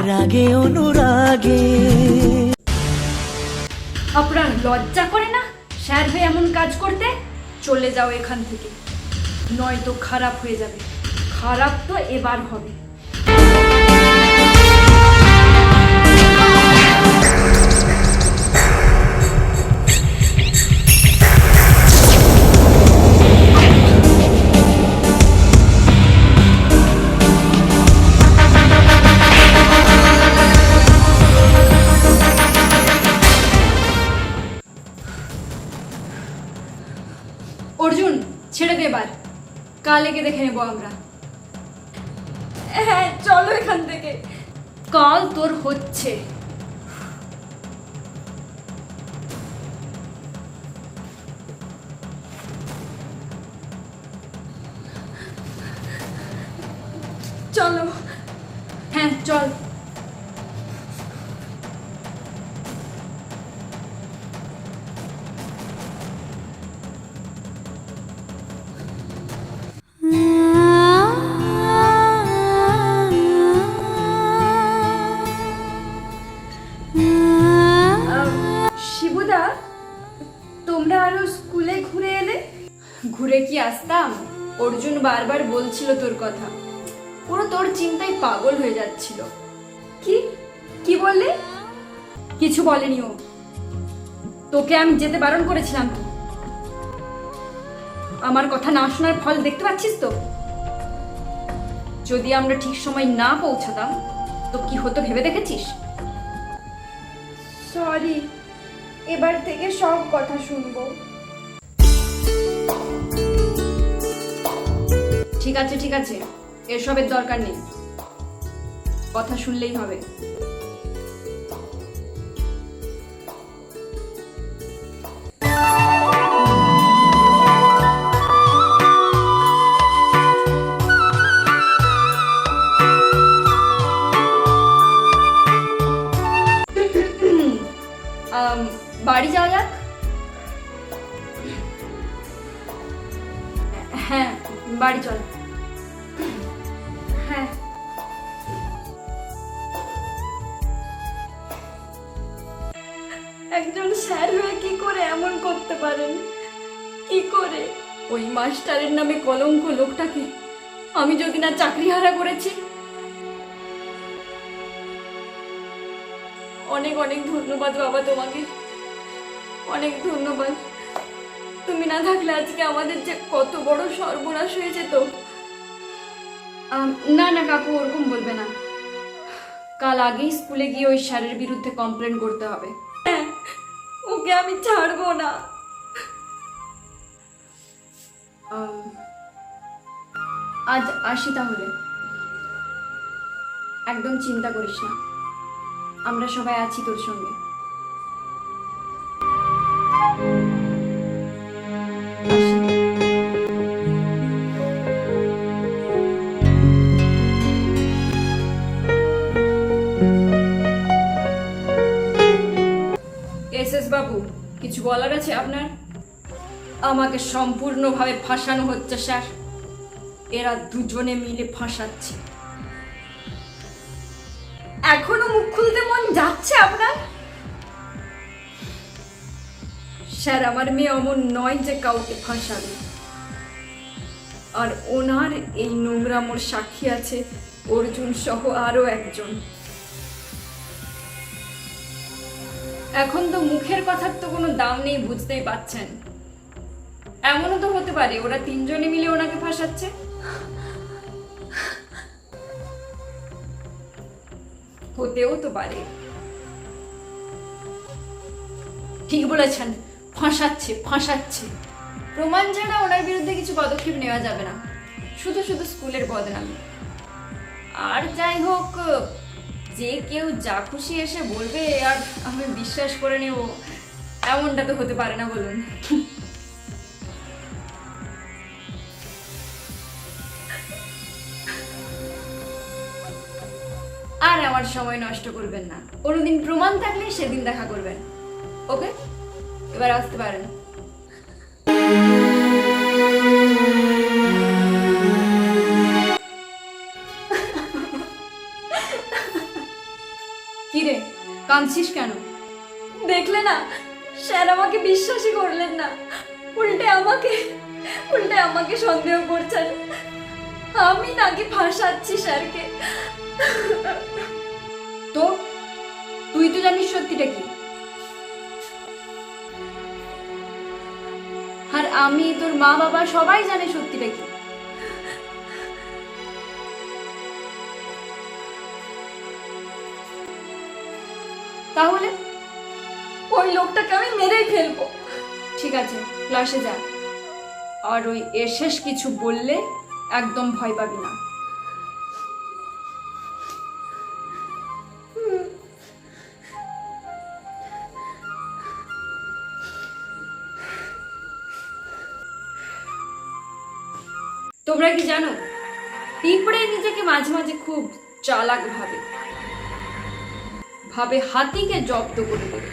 রাগে অনুরাগে। আপনার লজ্জা করে না স্যার হয়ে এমন কাজ করতে? চলে যাও এখান থেকে, নয়তো খারাপ হয়ে যাবে। খারাপ তো এবার হবে। অর্জুন, ছেড়ে দে এবার, কাল একে দেখে নেবো আমরা। হ্যাঁ চলো এখান থেকে, কাল তোর হচ্ছে। চলো। হ্যাঁ চল। শিবুদা, তোমরা আরো স্কুলে ঘুরে এলে? ঘুরে কি আসতাম, অর্জুন বারবার বলছিল তোর কথা, পুরো তোর চিন্তায় পাগল হয়ে যাচ্ছিল। কি কি বললে? কিছু বলেনি ও, তোকে আমি যেতে বারণ করেছিলাম তো। আমার কথা না শোনার ফল দেখতে পাচ্ছিস তো। যদি আমরা ঠিক সময় না পৌঁছাতাম তো কি হতো ভেবে দেখেছিস? সরি, এবার থেকে সব কথা শুনবো। ঠিক আছে ঠিক আছে, এসবের দরকার নেই, কথা শুনলেই হবে। বাড়ি যাওয়া যাক। হ্যাঁ বাড়ি চল। হ্যাঁ। একজন স্যার হয়ে কি করে এমন করতে পারেন? কি করে? ওই মাস্টারের নামে কলঙ্ক লোকটাকে আমি যদি না চাকরিহারা করেছি। অনেক অনেক ধন্যবাদ বাবা তোমাকে, অনেক ধন্যবাদ। তুমি না থাকলে আজকে আমাদের যে কত বড় সর্বনাশ হয়ে যেত। না না কাকু, ওরকম বলবে না। কাল আগেই স্কুলে গিয়ে ওই স্যারের বিরুদ্ধে কমপ্লেন করতে হবে। হ্যাঁ, ওকে আমি ছাড়বো না। আজ আসি তাহলে। একদম চিন্তা করিস না, আমরা সবাই আছি তোর সঙ্গে। এসএস বাবু, কিছু বলার আছে আপনার? আমাকে সম্পূর্ণভাবে ফাঁসানো হচ্ছে স্যার, এরা দুজনে মিলে ফাঁসাচ্ছে। এখনো মুখ খুলতে মন যাচ্ছে আপনার? স্যার, আমার মেয়ে অমন নয় যে কাউকে ফাঁসাবে। আর ওনার এই নোংরামোর সাক্ষী আছে অর্জুন সহ আরো একজন। এখন তো মুখের কথার তো কোনো দাম নেই, বুঝতেই পারছেন। এমনও তো হতে পারে ওরা তিনজনে মিলে ওনাকে ফাঁসাচ্ছে। হতেও তো পারে। ঠিক বলেছেন, ফাঁসাচ্ছে ফাঁসাচ্ছে। প্রমাণ ছাড়া ওনার বিরুদ্ধে কিছু পদক্ষেপ নেওয়া যাবে না, শুধু শুধু স্কুলের বদনাম। আর যাই হোক, যে কেউ যা খুশি এসে বলবে আর আমি বিশ্বাস করে নেব, এমনটা তো হতে পারে না বলুন। আর আমার সময় নষ্ট করবেন না, কোনোদিন প্রমাণ থাকলে সেদিন দেখা করবেন। ওকে, এবার আসতে পারেন। কি রে, কাঁদছিস কেন? দেখলে না, স্যার আমাকে বিশ্বাসই করলেন না, উল্টে আমাকে সন্দেহ করছেন। আমি নাকি ফাঁসাচ্ছি স্যারকে। তো তুই তো জানিস সত্যিটা কি, আর আমি, তোর মা বাবা সবাই জানে সত্যিটা কি। তাহলে ওই লোকটাকে আমি মেরেই ফেলবো। ঠিক আছে, ক্লাসে যা, আর ওই শেষ কিছু বললে একদম ভয় পাবি না। তোমরা কি জানো, পিঁপড়ে নিজেকে মাঝে মাঝে খুব চালাক ভাবে হাতিকে জব্দ করে দেবে,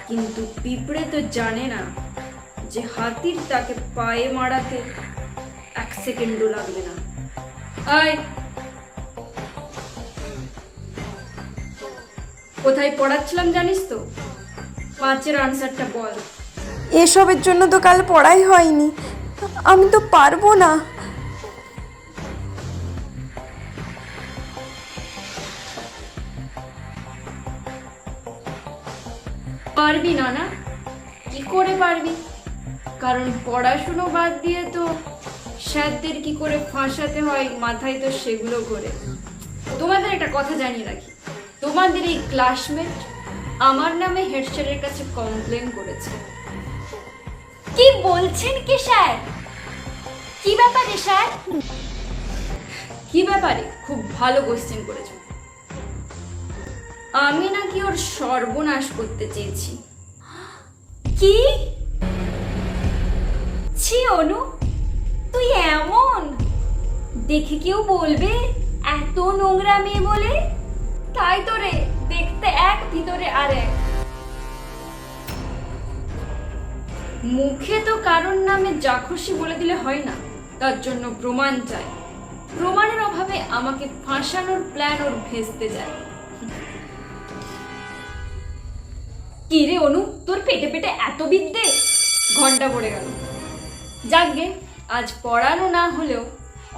কিন্তু পিঁপড়ে তো জানে না যে হাতির তাকে পায়ে মারাতে 1 সেকেন্ডও লাগবে না। আয়, কোথায় পড়াচ্ছিলাম জানিস তো? 5-এর আনসারটা বল। এসবের জন্য তো কাল পড়াই হয়নি, আমি তো পারবো না। পারবি না? না, কি করে পারবি? কারণ পড়াশুনো বাদ দিয়ে তো স্যারদের কি করে ফাঁসাতে হয় মাথায় তো সেগুলো করে। তোমাদের একটা কথা জানিয়ে রাখি, তোমাদের এই ক্লাসমেট আমার নামে হেড স্যারের কাছে কমপ্লেন করেছে। কি বলছেন কি স্যার? কি ব্যাপারে স্যার? কি ব্যাপারে? খুব ভালো কোশ্চেন করেছো। আমি নাকি ওর সর্বনাশ করতে চেয়েছি। কি? ছি অনু, তুই এমন, দেখে কেউ বলবে এত নোংরা মেয়ে বলে? তাই তো রে, দেখতে এক ভিতরে আর এক। মুখে তো কারোর নামে যা খুশি বলে দিলে হয় না, তার জন্য প্রমাণ চাই। প্রমাণের অভাবে আমাকে ফাঁসানোর প্ল্যান ওর ভেস্তে যায়। কি রে অনু, তোর পেটে পেটে এত বিদ্যে? ঘন্টা পড়ে গেল। যাকগে, আজ পড়ানো না হলেও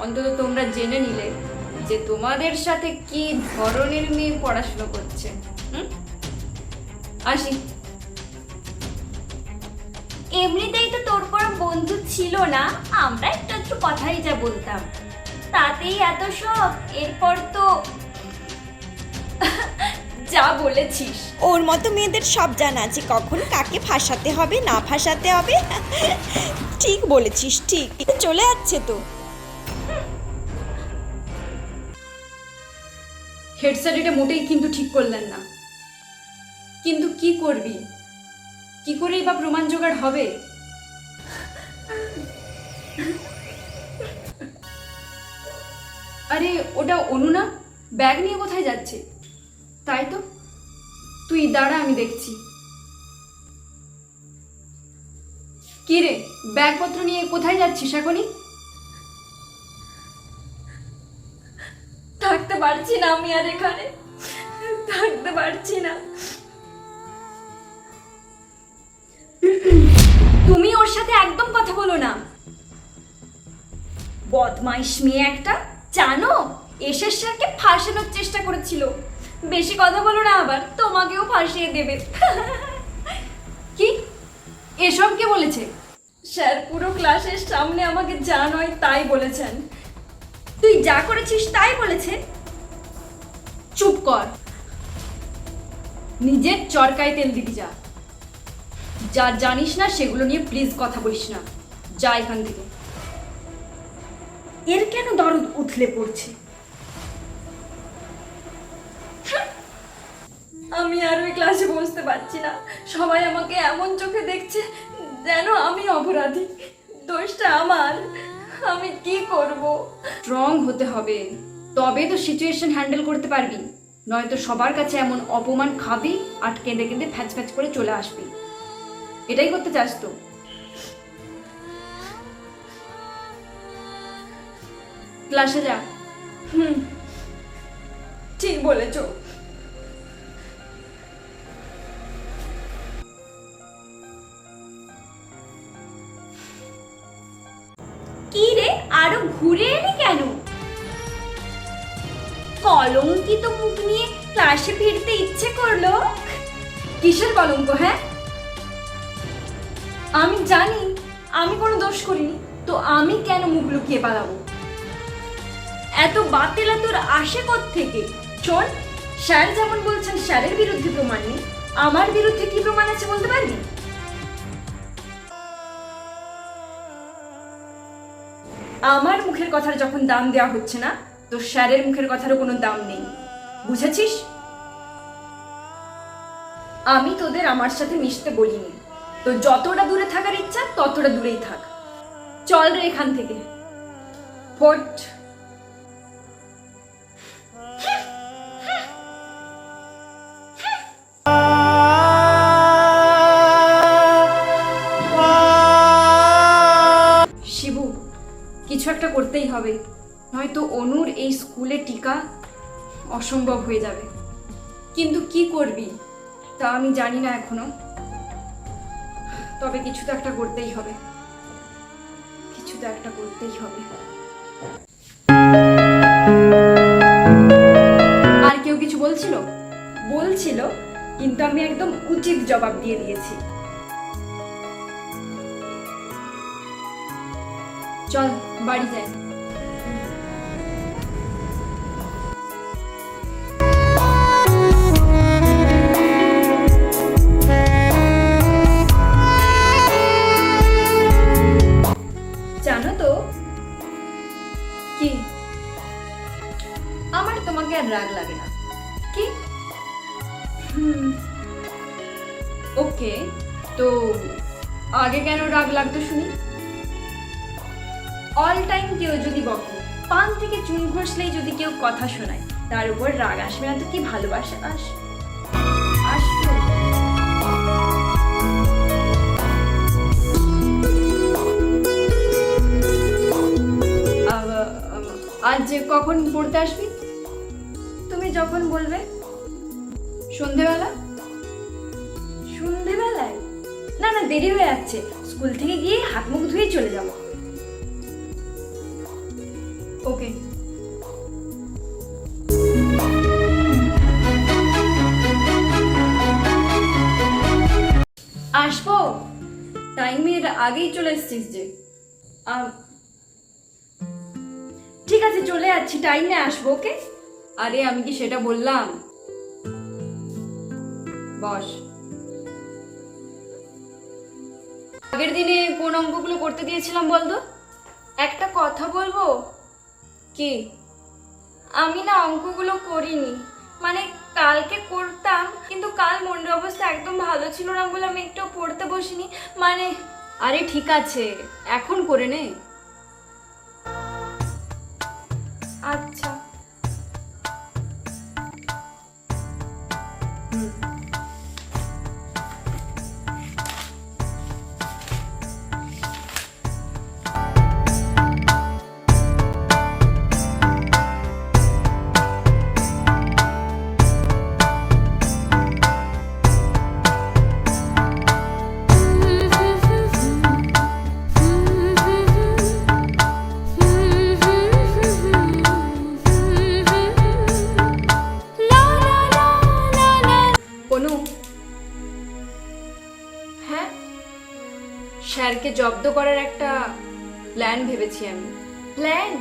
অন্তত তোমরা জেনে নিলে যে তোমাদের সাথে কি ধরনের মেয়ে পড়াশোনা করছে। আসি। এমনিতেই তো তোর কোনো বন্ধু ছিল না, আমরা একটু একটু কথাই যা বলতাম, তাতেই এত সব। এরপর তো যা বলেছিস। ওর মতো মেয়েদের সব জানা আছে, কখন কাকে ফাঁসাতে হবে না ফাঁসাতে হবে। ঠিক বলেছিস, ঠিক। চলে যাচ্ছে তো। হেড স্যার এটা মোটেই কিন্তু ঠিক করলেন না। কিন্তু কি করবি, কি করেই বা প্রমাণ জোগাড় হবে? আরে ওটা অনু না? ব্যাগ নিয়ে কোথায় যাচ্ছে? তাই তো, তুই দাঁড়া, আমি দেখছি। কি রে, ব্যাগপত্র নিয়ে কোথায় যাচ্ছিস এখনই? থাকতে পারছি না আমি আর এখানে, থাকতে পারছি না। তুমি ওর সাথে একদম কথা বলো না। বদমাইশ মেয়ে একটা, জানো এসের স্যারকে ফাঁসানোর চেষ্টা করেছিল। বেশি কথা বলো না, আবার তোমাকেও ফাঁসিয়ে দেবে। কি? এসব কে বলেছে? স্যার পুরো ক্লাসের সামনে আমাকে যা নয় তাই বলেছেন। তুই যা করেছিস তাই বলেছে। চুপ কর, নিজের চরকায় তেল দিবি যা। যা জানিস না সেগুলো নিয়ে প্লিজ কথা বলিস না, যা এখান থেকে। এর কেন দরদ উথলে পড়ছে? আমি আর ওই ক্লাসে বসতে পারছি না। সবাই আমাকে এমন চোখে দেখছে যেন আমি অপরাধী। দোষটা আমার, আমি কি করব? স্ট্রং হতে হবে, তবে তো সিচুয়েশন হ্যান্ডেল করতে পারবি। নয়তো সবার কাছে এমন অপমান খাবি আর কেঁদে কেঁদে ফ্যাচ ফ্যাচ করে চলে আসবি। এটাই করতে চাস তো? ক্লাসে যা। ঠিক বলেছো, কলঙ্কিত মুখ নিয়ে ক্লাসে ফিরতে ইচ্ছে করলো? কিসের কলঙ্ক? হ্যাঁ, আমি জানি আমি কোনো দোষ করিনি, তো আমি কেন মুখ লুকিয়ে পালাবো? এত বাতেলা তোর আসে থেকে? শোন, স্যার যেমন বলছেন স্যারের বিরুদ্ধে প্রমাণ নেই, আমার বিরুদ্ধে কি প্রমাণ আছে বলতে পারবি? আমার মুখের কথার যখন দাম দেওয়া হচ্ছে না, তো স্যারের মুখের কথারও কোনো দাম নেই, বুঝেছিস? আমি তোদের আমার সাথে মিশতে বলিনি, তো যতটা দূরে থাকার ইচ্ছা ততটা দূরেই থাক। চল রে এখান থেকে, ফট। শিবু, কিছু একটা করতেই হবে, নয়তো অনুর এই স্কুলে টিকা অসম্ভব হয়ে যাবে। কিন্তু কি করবি তা আমি জানি না এখনো, তবে কিছু তো একটা করতেই হবে, কিছু তো একটা করতেই হবে। আর কেউ কিছু বলছিল? বলছিল, কিন্তু আমি একদম উচিত জবাব দিয়ে দিয়েছি। চল বাড়ি যাই। জানো তো কি, আমার তোমাকে আর রাগ লাগে না। কি? ওকে, তো আগে কেন রাগ লাগতো শুনি? অল টাইম কেউ যদি বকে, পান থেকে চুন ঘষলেই যদি কেউ কথা শোনায়, তার উপর রাগ আসবে না তো কি ভালোবাসা আসবে? আজ কখন পড়তে আসবি? তুমি যখন বলবে। সন্ধেবেলা? সন্ধেবেলায়? না না, দেরি হয়ে যাচ্ছে, স্কুল থেকে গিয়ে হাত মুখ ধুয়ে চলে যাব। ওকে। আসবো? টাইমের আগেই চলে এসছিস যে। ঠিক আছে, চলে যাচ্ছি, টাইমে আসবো। ওকে। আরে আমি কি সেটা বললাম? বস। আগের দিনে কোন অঙ্কগুলো করতে দিয়েছিলাম বলতো? একটা কথা বলবো? কি? আমি না অঙ্কগুলো করিনি, মানে কালকে করতাম, কিন্তু কাল মনের অবস্থা একদম ভালো ছিল না বলে আমি একটু পড়তে বসিনি। মানে আরে ঠিক আছে, এখন করে নে। আচ্ছা। হ্যাঁ, স্যারকে জব্দ করার একটা প্ল্যান ভেবেছি আমি। প্ল্যান?